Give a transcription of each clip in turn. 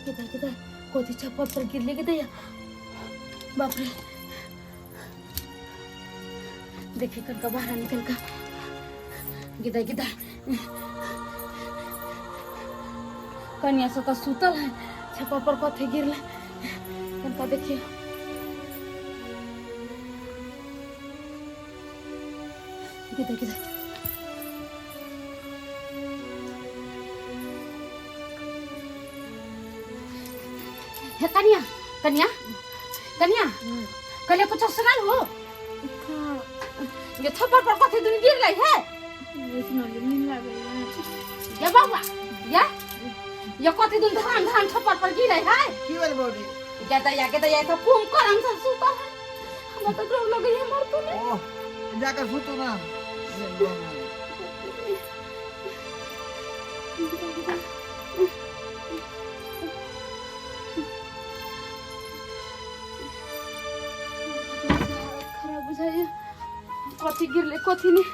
किती कोथीच्या पत्र गिरले किती या बापरे देखे कनका बाहर निकल का गिदा कन्या से तो सुतल है छप्पर पर कथे गिरले कनका देखिए गिदा है कन्या कन्या कुछ सुनाल हो ये थप्पड़ पर कथे दिन गिर गई है ये बाबा ये कथे दिन धान थप्पड़ पर गिर है की बोल बोली क्या तो कुम करम से सुता है हम तो डर लगे है मर तो नहीं ओ जाकर सुतो ना खराब बुझाइए कथी गिरले कथी नहीं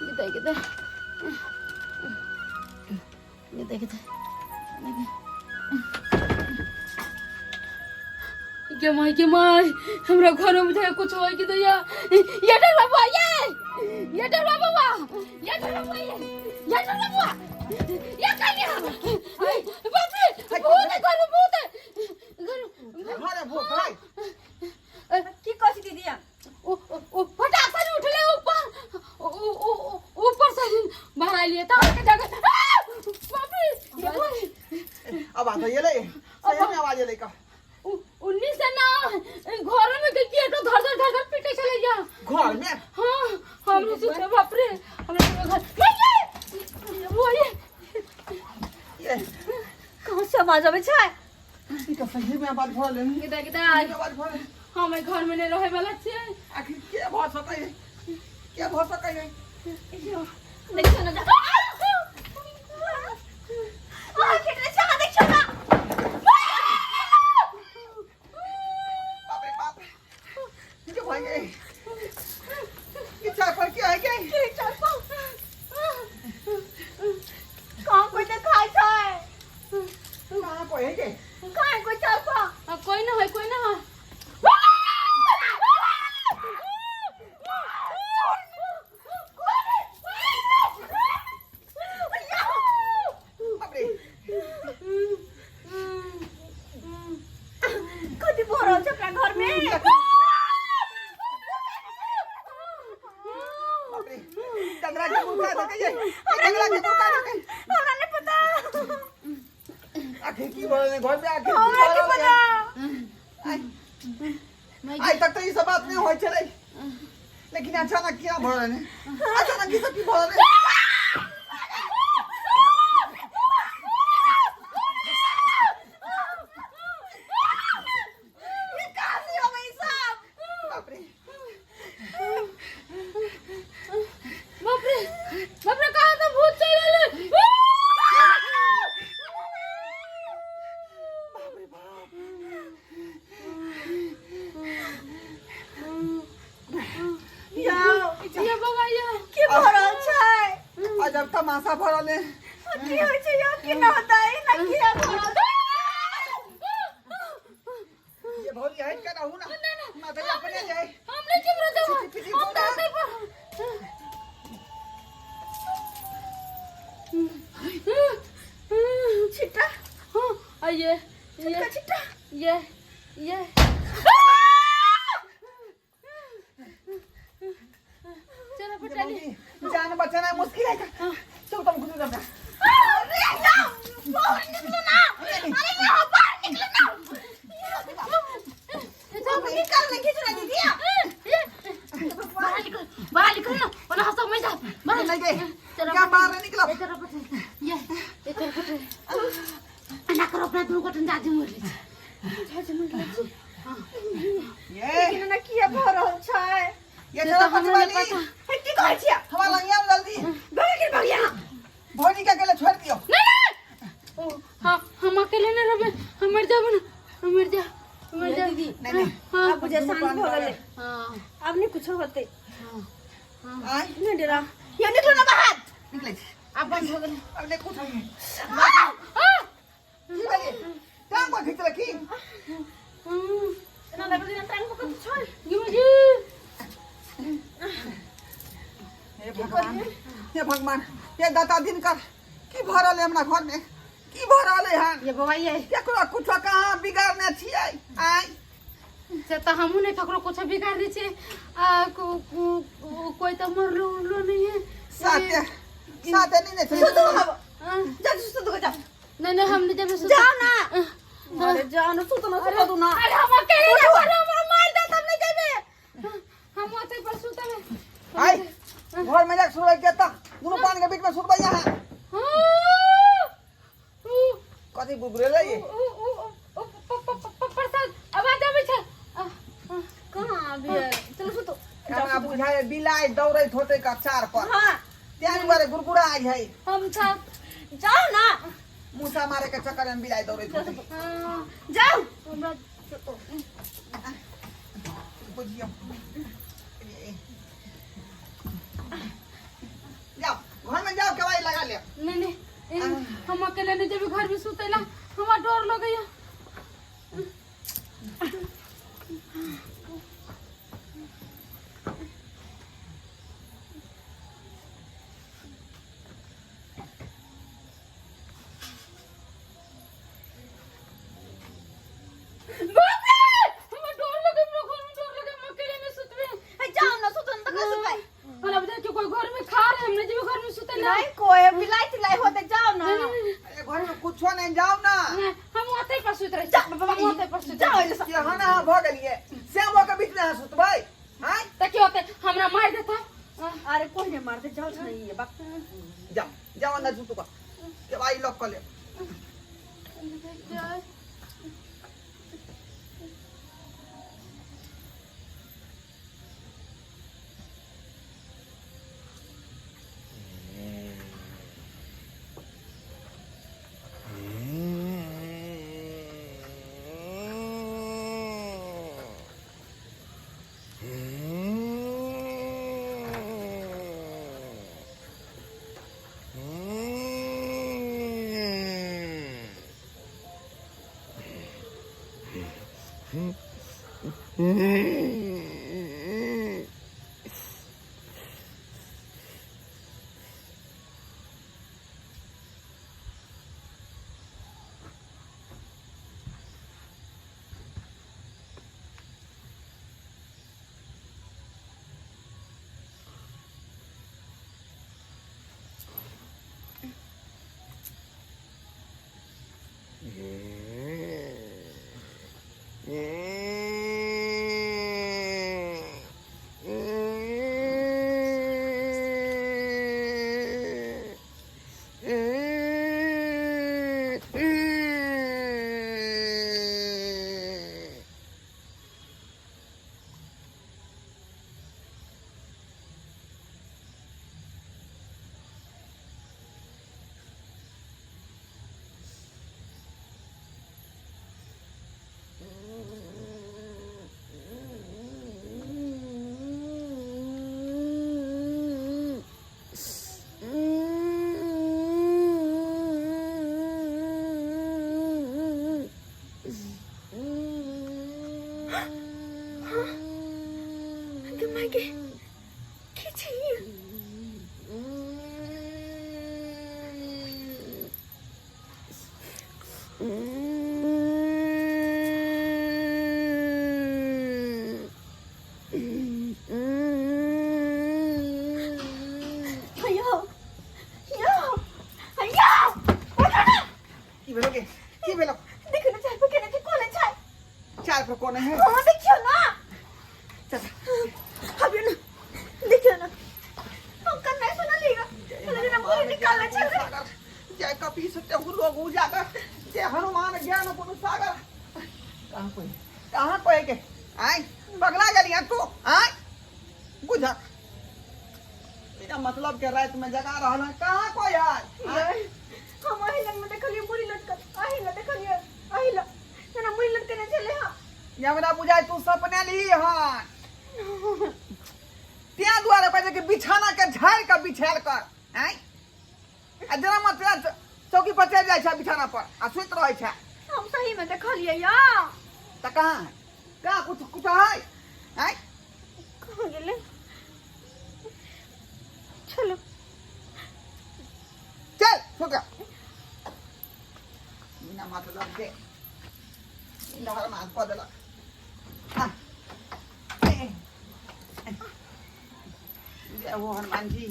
गिदा के माय हमरा घर में बुझाए कुछ होय कि दैया ये डर बाबा ये डर बाबा ये कन्या बाप रे बहुत अरे वो भाई की कथी दीदिया ओ फटाक से उठले ऊपर से बाहर लिए तो के जगह बाप रे ये भाई अब आ ये ले सही में आवाज ले का 19 से ना घर में के तो धर पीटे चले जा घर में हां हम सोचे बाप रे हमरा घर वो ये कहां से आवाज आवे छै ई तो सही में आवाज भर ले गिदा आवाज भर हम घर में नहीं रहे वाला छिए आखिर के भर सकै है देखो ना आ कितने चला देखो ना बाप रे बाप ये भाई गए ये चार पर क्या है क्या चार पाँव कहाँ कोई दिखाई है कहां को है के कहाँ कोई चार पाँव कोई ना है घर में डंगरा के मुर्गा देखे ये डंगरा के मुर्गा देखे हमरा नहीं पता आखिर की बोले घर में आखिर हमरा नहीं पता आज तक तो ये सब बात नहीं होई चले लेकिन अचानक क्या भरले ने अचानक ये सब की भरले बाप रे कहाँ तो भूत चले या बाबा या की भरल छै अजब तमाशा भरले की होय छै या की न बताई ना किया भरल ये भौली हट के रहू ना ना तो अपने जाए हम नहीं चुप रह जाओ हम दाते पर छिट्टा हाँ ये छिट्टा ये चलो पटाली जान बचाना मुश्किल है चल तुम खुद जा अरे बाहर निकलो ना अरे बाहर निकलो ना जब निकल नहीं खींचना दीदी बाहर निकल ना वरना हंसो मैं जा बाहर नहीं गए क्या बाहर निकलो इधर पटे ये इधर पटे ना करो अपना दुर्घटना दादी मर ली ये लेकिन ना किया भरल छै ये जरा पटवाली है की कहै छियै हवा लंगिया में जल्दी भाग के भाग यहाँ भौनी के अकेले छोड़ दियो नहीं हां हम अकेले न रहबे हम मर जाब ना हम मर जा नहीं हां अब मुझे शांत शांत हो हो गए गए हां अब नहीं कुछ होते आय नहीं डरा ये निकलो ना बाहर निकले अब बंद हो गए अब ले कुछ नहीं की बले टांग को खींच रखी ना लगे ना टांग को छोड़ ये हे भगवान हे दाता दिन कर की भरल हमरा घर में की भरल है हां ये बवाई है केकरो कुछ कहां बिगाड़ने छियै आय से तो हमहू नहीं ठकरो कुछ बिगाड़ दे छे कोई तो मरलो उरलो नहीं है साथे साथे नहीं थे जा सुत तो जा नहीं हम नहीं जब जाओ ना अरे जाओ ना सुत ना सुत ना अरे हम अकेले हम मार दे हम नहीं जाबे हम ओते पर सुतबे आय घर में जाके सुतै के त दोनों पानी के बीच में सुतबै यहां कथी बुगरेले ये प्रसाद आवाज आबै छै कहां अभी चलो सुतो हमरा बुझाय बिलाई दौड़ैत होते का चार पर हां त्यान बारे गुरगुरा आई है हम सब जाओ ना मूसा मारे के चक्कर में बिलाई दौड़ैत होते जाओ हमरा बुझियो जाओ घर में जाओ केवाई लगा ले नहीं हम अकेले नहीं जब घर में सुतेला हमरा डर लगैया घर में कुछ नहीं जाओ ना हम ओते पर सुत रहे हम ओते पर सुत जाओ यहाँ ना भ गेलिए श्यामो के बीच में सुतबै हैं त के होते हमरा मार देता अरे कोई नहीं मारते जाओ नहीं है बाप जाओ जाओ अंदर सुतुका के भाई लॉक कर ले चार पर कौन है देखियो ना अभी ना देखियो ना हम कर नहीं सुना लेगा लेकिन हमको निकालना चाहिए जय कपी सत्य लोग उजागर जय हनुमान ज्ञान गुण सागर कहाँ कोई के आय बगला गलियां तू आय बुझा बिना मतलब के रात में जगा रहा है कहाँ कोई आय हम आहिलन में देखलिए मुरी लटकल आहिला देखलिए आहिला ना मुरी लटकने चले हां हमरा बुझाय तू सपने ली हन त्या द्वारे पहले के बिछाना के झाड़ का बिछाल कर हैं जरा मत चौकी पर चढ़ जाए बिछाना पर आ सुत रहे छे हम सही में देखलिए या त कहां है का कुछ कुछ है हैं कहां गेले चलो चल सो जा बिना मतलब के नहर में हाथ पदला हां जय हो हनुमान जी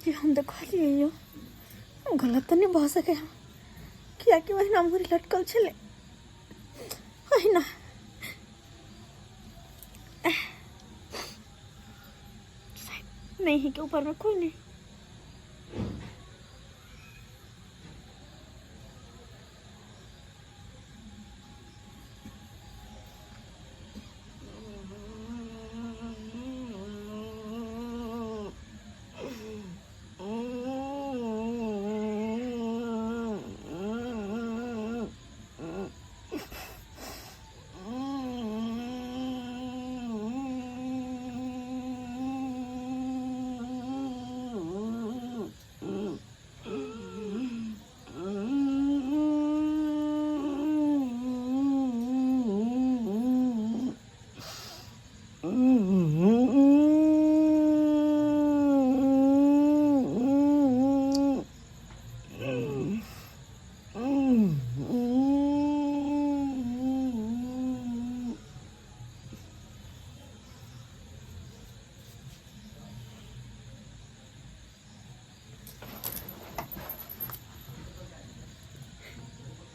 जी हम देखलिए यो गलत तो नहीं भऽ सके किया कि वही मुरी लटकल छले वही ना नहीं है के ऊपर में कोई नहीं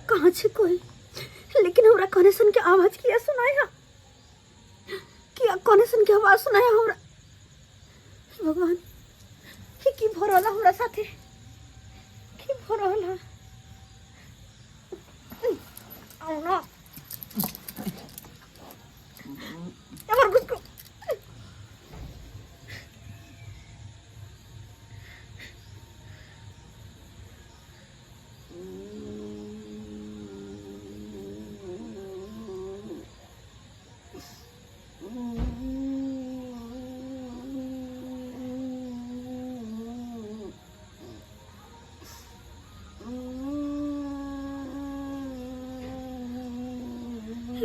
कहाँ छे कोई लेकिन हमरा कोने सुन के आवाज किया सुनाया किया कोने सुन के आवाज सुनाया हमरा भगवान की भरोला हमरा साथे की भरोला आओ ना यार कुछ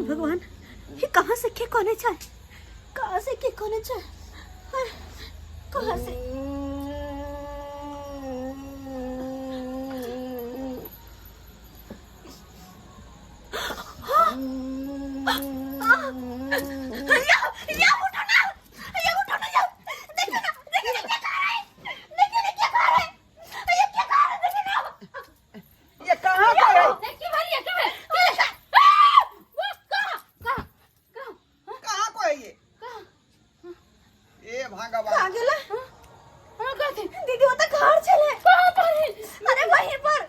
भगवान ये कहाँ से के कोने चाय कहाँ से के कोने चाय कहाँ से दीदी वो तो घर चले कहाँ पर है अरे वहीं पर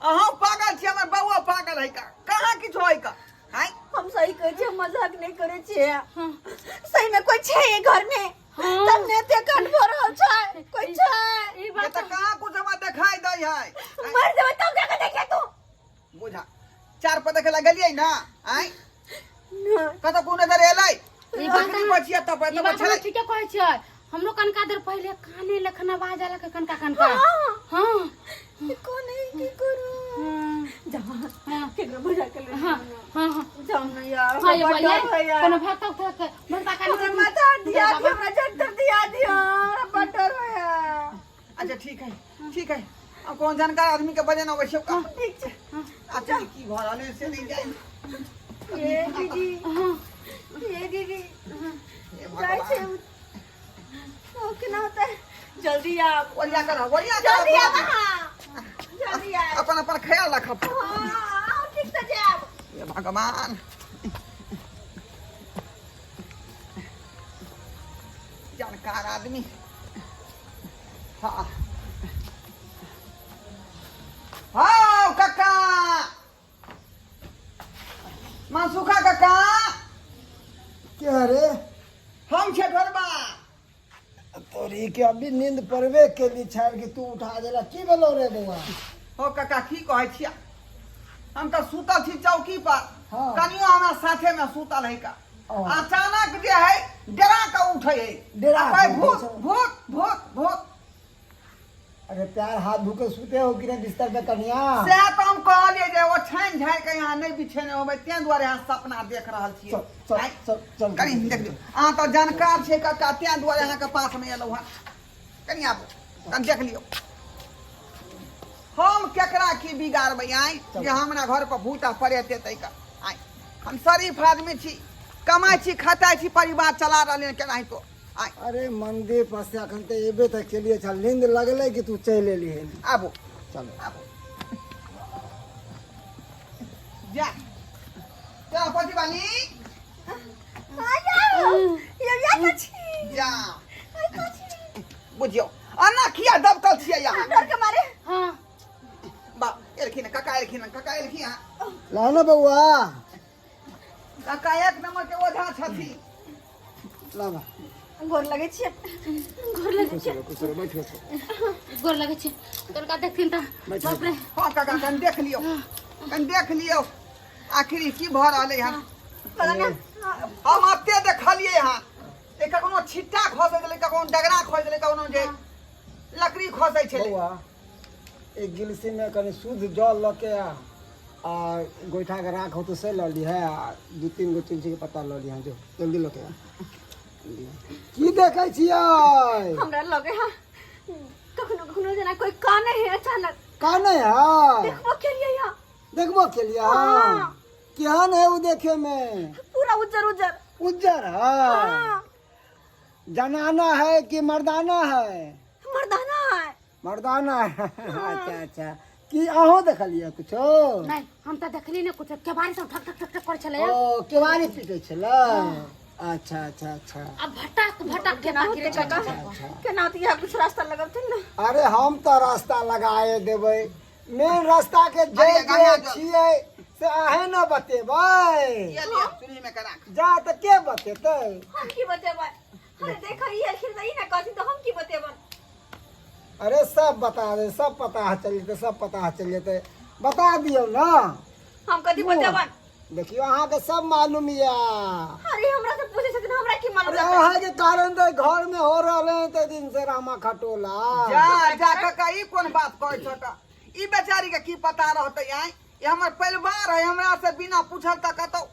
अहाँ पागल छी हमर बउआ पागल है का कहाँ किछ होय का हैं हम सही कहै छी मजाक नहीं करे छी सही में कोई छे ये घर में तन्ने ते काट भर रहल छै कोई छै ई बात त कहाँ कुछ हमरा देखाई दै है मर जेबै तब जाके देखे तू बुझा चार पर देखे लगलियै ना हैं कत कोन इधर एलै ई बकरी बचिया तब छलै ठीक कहै छै हम लोग कनका देर पहले काने लखन आवाज आला के कनका कनका हां कौन है की करू जा केकरो मजाक कर ले हां जाओ ना यार हां ये कोनो भात उठा के बनता काने माता दिया हमरा जटर दिया दियो बटर है अच्छा ठीक है अब कौन जानकार आदमी के बजे ना वैसे का ठीक छै अच्छा की भराले से नहीं जाए ये दीदी ये दीदी जाय छै ओ केना होता है जल्दी आप वरिया कर जल्दी आ वहां जल्दी आ अपन अपन ख्याल रख हां ठीक से जाओ ये भगवान जानकार आदमी हाँ हाँ काका मासुखा काका क्या रे हम छे घरबा तोरी के अभी नींद पड़वे के लिए छाड़ के तू उठा देला की बोलो रे बउआ हो काका की कहै छिया हम तो सुतल छी चौकी पर हाँ। कनियो हमरा साथे में सुतल है का ओ। अचानक जे है डरा के उठे है डरा आ कहे के भूत उठे छै। भूत भूत भूत अरे प्यार हाथ धोके सूते हो कि नहीं बिस्तर पे कन्या से तो हम कहलिए जे ओ छान झाड़ के यहाँ नहीं बिछेने होबे ते दुआरे यहाँ सपना देख रहल छियै चल चल आइ, चल चल कनी देख लियो अहाँ तो जानकार छे काका ते दुआरे अहाँ के पास में एलौ हन कनी आबू कनी देख लियो हम केकरा की बिगाड़बै आई जे हमरा घर पर भूता पड़ेते तै का आई हम शरीफ आदमी छी कमाई छी खटाई छी परिवार चला रहले केनाहि तो आई अरे मंदिर पर से अखन ते एबे तक के लिए चल नींद लगले कि तू चल एली है आबू चल आबू जा जा पति बानी जा बुझियो अन्ना किया दबकल छियै यहाँ डर के मारे हाँ बा एलखिन काका एलखिन यहाँ लाओ ना बउआ काका एक नंबर के ओझा छथि ला बा गोर लगे छियै गोर लगे छियै कुछ बैठ बैठ गोर लगे छे तोर का देखथिन त बाप रे हाँ काका कन देख लियो आखिर ई की भ रहले हन पता ना हम अते देखलिए यहाँ एक कोनो छिट्टा खसे देले कोनो डगरा खसे देले कोनो जे लकड़ी खसे छले बउआ एक गिलसी में कनी शुद्ध जल लके आ गोइठा के राख हो तो से ल ली है आ 2-3 गो तुलसी के पत्ता ल ली है जो जल्दी लके आ की देखै छियै हमरा लगे हां कखनो कखनो जना कोई काने है अचानक काने है देखबो के लिए या देखबो के लिए हाँ। केहन है वो देखे में पूरा उज्जर उज्जर उज्जर है हाँ जनाना है कि मर्दाना है मर्दाना है मर्दाना है अच्छा अच्छा कि अहो देखलिए कुछो नहीं हम त देखली ने कुछ के बारे से ठक ठक ठक ठक कर छले ओ केवारी पीटे छला अच्छा अच्छा अच्छा अब भटक भटक के केना ना होते गिरे काका केना होती है कुछ रास्ता लगबथिन ना अरे हम तो रास्ता लगाए देबै मेन रास्ता के जे अरे, जे गंगा जल। छियै से अहे न बतेबै ये लिया सुनी में करा जा त के बतेतै हम की बतेबै अरे देखो ये खिरदई ना कहती तो हम की बतेबन अरे सब बता दे सब पता चल जेतै सब पता चल जेतै बता दियौ ना हम कथी बतेबन देखियो अहाँ के सब मालूम या अरे हमरा से पूछे छथिन हमरा की मालूम अरे अहाँ के कारण तो घर में हो रहले हैं ते दिन से रामा खटोला जा काका ई कोन बात कहै छ का ई बेचारी के की पता रहतै आई ये हमर परिवार है हमरा से बिना पूछल त कतौ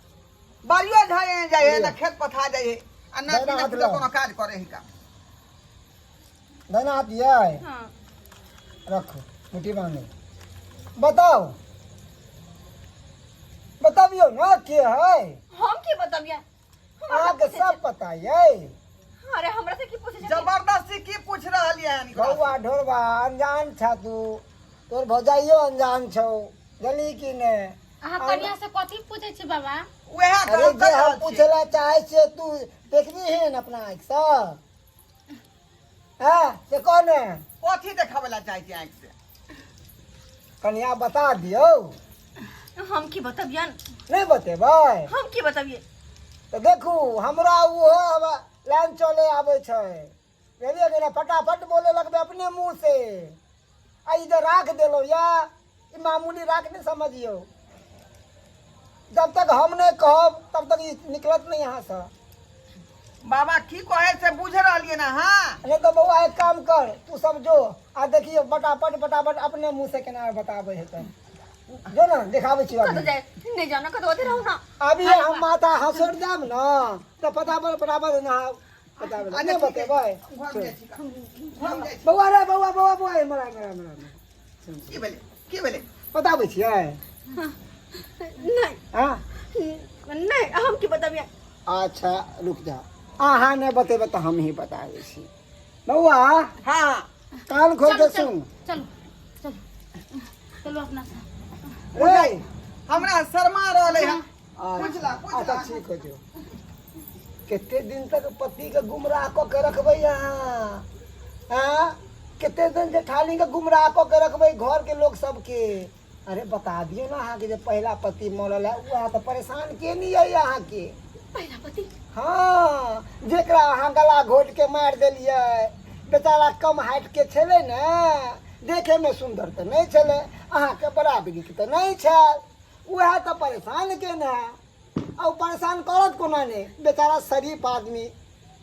बारियो जाए जाए ना खेत पथा जाए आ ना दादा हाथ बिना लाओ। कोनो काज करे ही का धना दिया हां रखो मुट्ठी बांधो बताओ बताबियो ना के है हम की बतबिए आगे सब पता है अरे हमरा से की पूछे छथिन जबरदस्ती की पूछ रहलिए हन गौवा ढोरवा अनजान छा तू तोर भौजाइयो अनजान छौ जली की ने अहाँ कनिया से कथी पूछे छी बाबा वह अरे जे हम पूछला चाहे से तू देखनी है न अपना आँख से हाँ से कौन है कथी देखावेला चाहे छी आँख से कनिया बता दियो हम की बतबियन नहीं बतेबै हम की बतबिए तो देखू हमरा वो लाइन चले आवे छै बुझलिए कि ना फटाफट बोले लगबे अपने मुंह से आ इधर राख देलो या ई मामूली राख नहीं समझियो जब तक हम नहीं कहब तब तक ई निकलत नहीं यहाँ से बाबा की कहे से बुझ रहलिए ना हां नहीं तो बउआ एक काम कर तू सब जो आ देखियो फटाफट फटाफट अपने मुंह से केना बताबे है तब जो ना दिखावे छी कतो अभी जाए नहीं जाना कतो अथी रहू ना अभी हम माथा हंसोड़ जाब ना तो फटाफट फटाफट ना बताबे नहीं बतेबै घर में छी का घर में छी बउआ रे बउआ बउआ बउआ मरा की भेले बताबै छियै नहीं हाँ नहीं हम की बतबिए अच्छा रुक जा अहाँ नहीं बतेबै तो हम ही बताबै छी बउआ हां कान खोल के सुन चलो चलो चलो अपना से रे हमरा शर्मा रहले हन अच्छा पूछला ठीक हो जो कितने दिन तक पति के गुमराह को के रखबै यहाँ हाँ कितने दिन जेठानी के गुमराह को के रखबै घर के लोग सबके अरे बता दियो ना अहाँ के जो पहला पति मरल है वह तो परेशान के नहीं है यहाँ के पहला पति हाँ जेकरा अहाँ गला घोट के मार देलिए बेचारा कम हाइट के छले ने देखे में सुंदर तो नहीं छले, अहाँ के बराबरी के तो नहीं छल, वह तो परेशान के ना, और परेशान करत कोना ने, बेचारा शरीफ आदमी,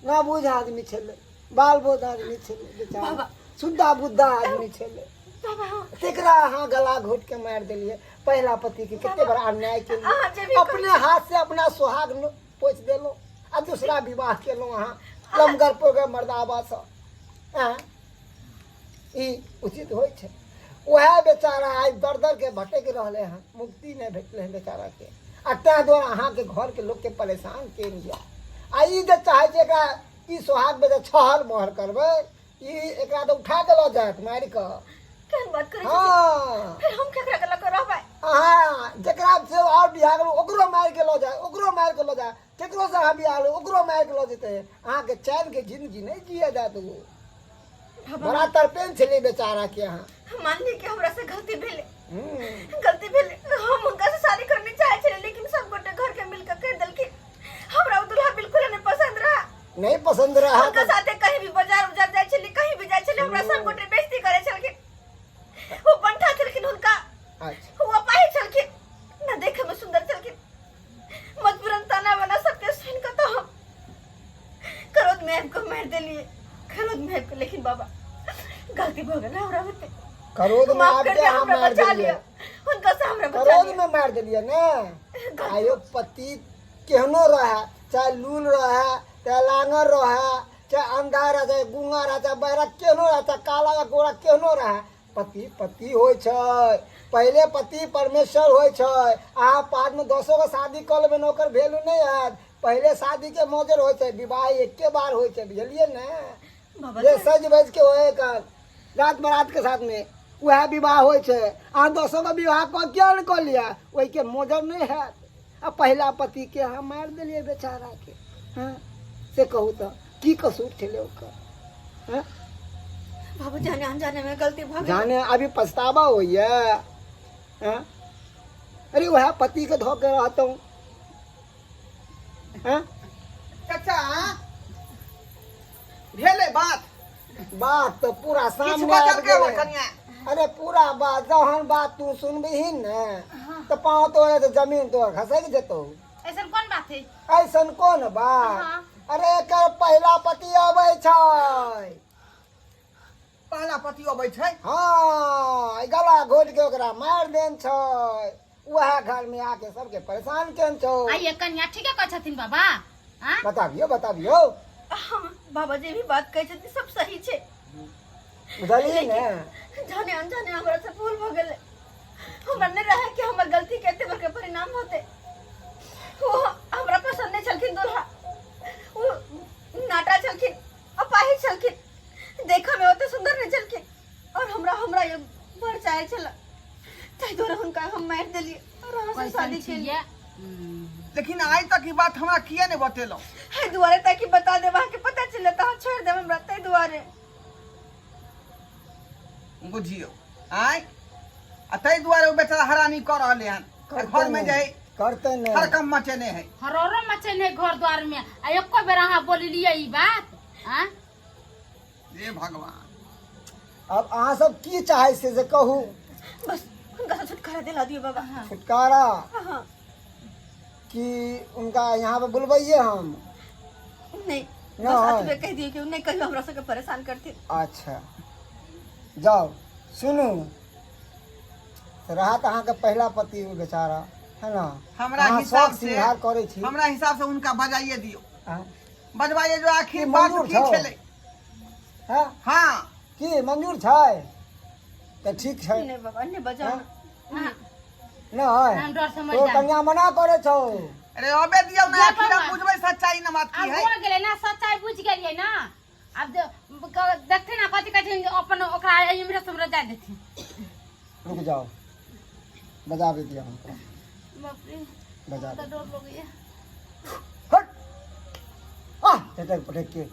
ना बुझ आदमी छले, बाल बोध आदमी छले, बेचारा शुद्धा बुद्धा आदमी छले, तेकरा अहाँ गला घोट के मार दिलिए। पहला पति के कितने बड़ा अन्याय के लिए अपने हाथ से अपना सुहाग पोछ देलो आ दूसरा विवाह केलो अहाँ लमगर पोगर मर्दाबा से, ई उचित होय छै? वह बेचारा आज दर दर के भटक रहले हैं, मुक्ति नहीं भेटले हैं बेचारा के, आ तैं द्वारा अहाँ के घर के लोग के परेशान केल जा। आ ई जे चाहे छै एकरा ई सुहाग में जे छहर मोहर करबै, ई एकरा तो उठा के ल जात मारि के। केहन बात करै छी? हाँ फिर हम केकरा के लग रहबै? हाँ, जकरा से और बियाह करू ओकरो मार के लो जाए, ओकरो मार के लो जाए, केकरो से अहाँ बियाह लो ओकरो मार के लो जेते, अहाँ के चैन के जिंदगी नहीं जिया जात। वो बड़ा तरपेन छले बेचारा के। अहाँ मान ली कि हमरा से गलती भेले, गलती भेले, हम उनका से शादी करनी चाहे छले, लेकिन सब गोटे घर के मिलकर कह देलखिन हमरा उ दुल्हा बिल्कुल नहीं पसंद रहा, नहीं पसंद रहा। उनका साथे कहीं भी बाजार उजार जाय छले, कहीं भी जाय छले, हमरा सब गोटे बेइज्जती करे छलखिन। वो पंठा छलखिन उनका, अच्छा वो पाही छलखिन, न देखे में सुंदर छलखिन, मजबूरन ताना बना सबके सुन के तो हम क्रोध में आपको मार देलिए, क्रोध में आपको। लेकिन बाबा गलती हो गई हमरा होते, क्रोध में माफ आप कर के दिया, हम हमरा मार बचा दिए, लिया, उनका से हमरा बचा क्रोध लिया। में मार दिलिए ना। आयो पति केहनो रहे, चाहे लूल रहे, चाहे लांगर रहे, चाहे अंधा रहे, चाहे गुंगा रहे, चाहे बहरा केहनो रहे, चाहे काला या गोरा केहनो रहे, पति पति होय छै। पहले पति परमेश्वर होय छै। अहाँ बाद में 10 गो शादी कर लेबै ओकर वैल्यू नहीं है। पहले शादी के मौजर होय छै, विवाह एके बार होय छै, बुझलिए ना? बाबा ये सज बज के होए कर रात बरात के साथ में वह विवाह होय छै। अहाँ 10 गो विवाह क्या न कर लिया, वही के मौजर नहीं है। अब पहला पति के अहाँ मार दिलिए बेचारा के, हाँ से कहू तो की कसूर छले ओकर? हाँ बाबू जाने अनजाने में गलती भ गई, जाने अभी पछतावा होइए। हाँ? अरे वह पति के धो के रहता हूँ। हाँ? चाचा भेले बात बात तो पूरा किछ सामने बचल आबि के गेलै। कनिया अरे पूरा बात जहन बात तू सुनबही न तो पाँव तो जमीन तो खसक जेतो। ऐसा कौन बात है? ऐसन कोन बात? हाँ। अरे एकर पहला पति अबै छै। पहला पति अबै छै। हाँ, गला घोट के ओकरा मार देन छै। वह घर में आके सबके परेशान केन छौ। आइए कन्या ठीक है कहै छथिन बाबा। हाँ? बताबियो बताबियो। हम बाबा जी भी बात कहै छथिन सब सही छै, बुझलिए ने? जाने अनजाने हमरा से भूल भ गेलै। हमरा नहीं रहे कि हमर गलती के एते बड़का परिणाम होते। वो हमरा पसंद नहीं छलखिन दुल्हा, वो नाटा छलखिन, अपाही छलखिन, देखा में ओते सुंदर नहीं छलखिन, और हमरा ये बर चाहे छला, ताहि दुआरे हुनका हम मार देलिए और अहाँ से शादी केलिए। लेकिन आज तक ई बात हमरा किया नहीं बतेलो? है दुआरे ताकि बता देबा के पता चले तो हम छोड़ देब हमरा, ताहि दुआरे। बुझियो आय आ तै दुआरे ओ बेचारा हरानी कर रहले हन। घर में जाए करते नहीं। हर काम मचेने है। हरोरो मचैने घर द्वार में आ एको बेर अहाँ बोललिए ई बात? हाँ? हे भगवान, अब अहाँ सब की चाहे से कहू? बस उनका से छुटकारा दिला दियो बाबा। हाँ छुटकारा हाँ। कि उनका यहाँ पे बुलवाइए हम? नहीं ना, बस हाँ। अतबे कह दियो कि नहीं कहियो हमरा सबके परेशान करथिन। अच्छा जाओ सुनू, रहा अहाँ के पहला पति बेचारा है ना, हमरा अहाँ हिसाब सब से श्रृंगार करे छी। हमरा हिसाब से उनका बजाइए दियो। हाँ? बजवाइए जो आखिर ई बात मंजूर की छौ? छले। हाँ? हाँ की मंजूर छै? तो ठीक छै। नहीं बाबा नहीं बजाओ। हाँ। नहीं हम डर समझ तो जाए। कन्या मना करे छौ। अरे अबे दियो ना, जा आखिर बाबा। हम बुझबै सच्चाई ना बात की अब है। हो गेलै ना, सच्चाई बुझ गेलिए ना। अब देखते ना कथी कहथिन अपन ओकरा इमरे समरे जाय देथिन। रुक जाओ, बजा भी दिया हमको, बाप रे, बजा तो दे। डर लग गया। हट पटक पटक के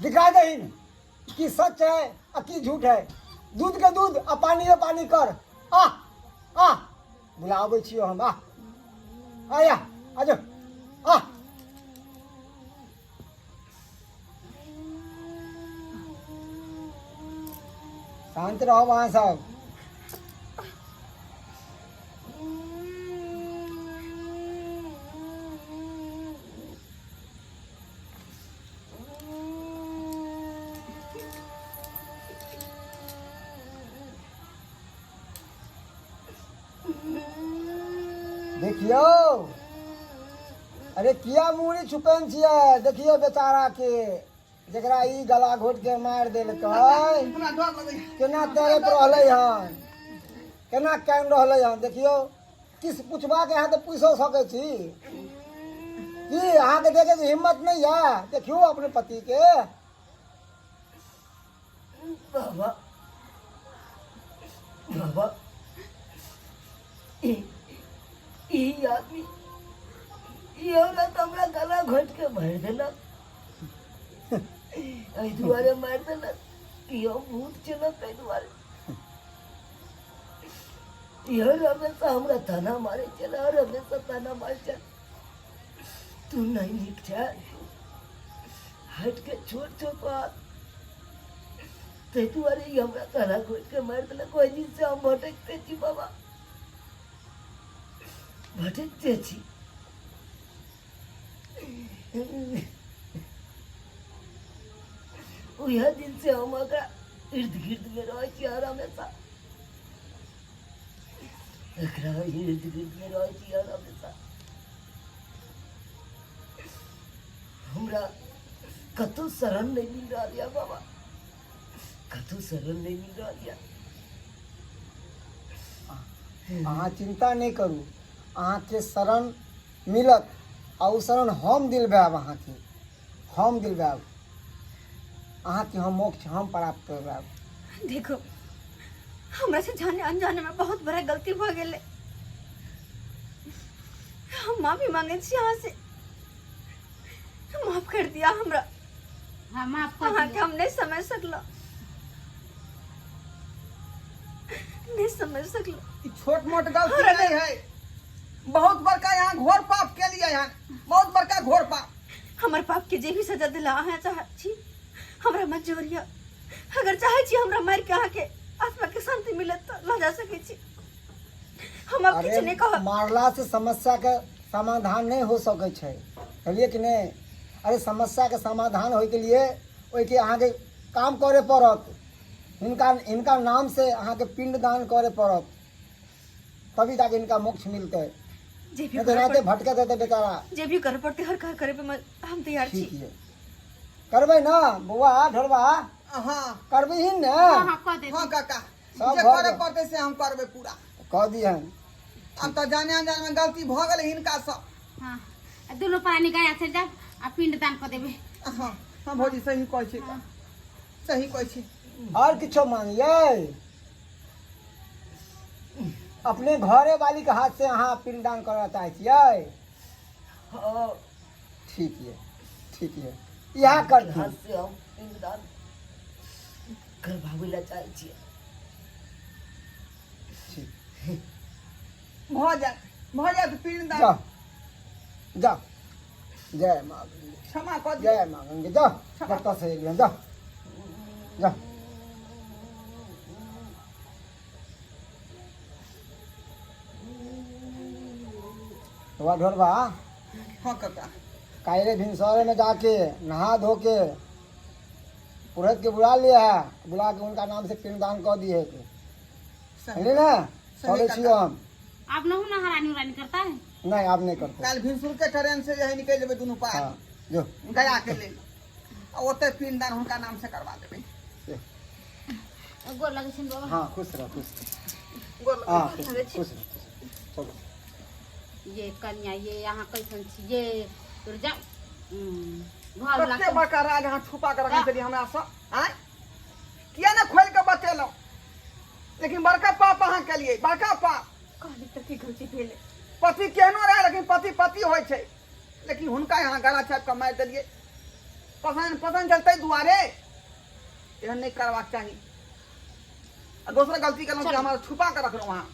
दिखा दे कि सच है आ कि झूठ है। दूध के दूध आ पानी के पानी कर। बुलावे छियो हम। आया आजो शांत रहो वहाँ सब। देखियो, अरे किया मुड़ी छुपन छियै, देखियो बेचारा के जकरा ई गला घोट के मार देलकै, हमरा डर लगैया। केना तड़प रहलै हन, केना कान रहलै हन। देखियो किस पुछबा के अहाँ तऽ पूछो सकै छी कि अहाँके देखे के हिम्मत नहीं है। देखियो अपने पति के। बाबा बाबा ई आदमी ई औरत हमरा गला घोट के मार देलक, एहि दुआरे मार देलक कि हम भूत चलत, एहि दुआरे इहो हमेशा हमरा ताना मारे चल, और हमेशा ताना मार चल। तू नहीं नीक छै, हट के छोट छोट बात, ताहि दुआरे ई हमरा गला घोट के मार देलक। ओहि दिन से हम भटकते छी बाबा, भटकते छी। उह दिन से हम एकरा इर्द गिर्द में रहे छी, और हमेशा एकरा इर्द गिर्द में रहे छी, और हमेशा हमरा कतौ शरण नहीं मिल रहा है बाबा, कतौ शरण नहीं मिल रहा है। अहाँ चिंता नहीं करू, अहाँ के शरण मिलत, और शरण हम दिलवाएब अहाँ के, हम दिलवाएब अहाँ के, हम मोक्ष हम प्राप्त करवाएब। देखो, हमरा से जाने अनजाने में बहुत बड़ा गलती भ गेले। हम माफी मांगे छी अहाँ से, माफ कर दिया हमरा। हाँ माफ अहाँ कर के हम नहीं समझ सकलो, नहीं समझ सकलो। ई छोट मोट गलती नहीं है, बहुत बड़का यहाँ घोर पाप के लिए, यहाँ बहुत बड़का घोर पाप। हमर पाप के जे भी सजा दिला अहाँ चाहत छी, हमरा मंजूर है। अगर चाहे छी हमरा मार के अहाँ के आत्मा के शांति मिलत तो ला जा सके छी। हम अब किछु नहीं कहब। मारला से समस्या के समाधान नहीं हो सके छै, कहलिए कि नहीं। अरे समस्या के समाधान होय के लिए ओहि के अहाँ के काम करे पड़त, इनका नाम से अहाँ के पिंड दान करे पड़त, तभी जाके इनका मोक्ष मिलते। जे भी नहीं तो रहते भटके रहते बेचारा। जे भी कर पड़ते हर कार्य करे पे हम तैयार छी। ठीक है, करबै ना बउआ ढोलबा, हाँ करबै ही ने। हाँ कह दे। हाँ काका, सब जे भऽ करे गेल। पड़ते से हम करबे पूरा। कह दिहन। अब तो जाने अनजाने में गलती भ गेल हिनका सब। हाँ दुनू पानी गया चल जाब आ पिंड दान कर देबे। हाँ हाँ भौजी सही कहै छी, सही कहै छी। और किछो मांगिए, अपने घरे वाली के हाथ से अहाँ पिंडदान करना चाहे छियै। हाँ ठीक है, ठीक है, यह कर हाथ दी। से हम पिंडदान करवाबै ला चाहै छियै। ठीक, भ जाए तो पिंड दान जाओ जाओ, जय माँ गंगे, क्षमा कर दिया। जय माँ गंगे, जाओ डॉक्टर से एलियन, जाओ जाओ। तो ढोलबा, हाँ काका, कायरे भिनसरे में जाके नहा धो के पुरोहित के बुला लिया है, बुला के उनका नाम से पिंडदान कर दिए है। समझे ना, चले छियो हम। आप लोग ना हरानी उरानी करता है। नहीं आप नहीं करते। कल भिनसुर के ट्रेन से यही निकल जेबे दोनों पार हाँ जो गया के ले और ओते पिंडदान उनका नाम से करवा देबे। गोर लगे छिन बाबा। हाँ खुश रहो, खुश रहो। गोर हाँ खुश रहो, खुश रहो। चलो ये कन्या ये यहाँ कैसन छी ये तुर जा घर कते ला बड़का राज यहाँ छुपा के रखने छलिए हमरा सब। आय किया ना खोल के बतेलौ, लेकिन बड़का पाप अहाँ के लिए, बड़का पाप। कहली त की गलती भेले। पति केहनो रहे लेकिन पति पति होय छै, लेकिन हुनका यहाँ गला छाप के मार देलिए। पसंद चलते दुआरे एहन नहीं करबाक चाही। आ दूसरा गलती केलहुँ कि हमारा छुपा के रखलहुँ वहाँ।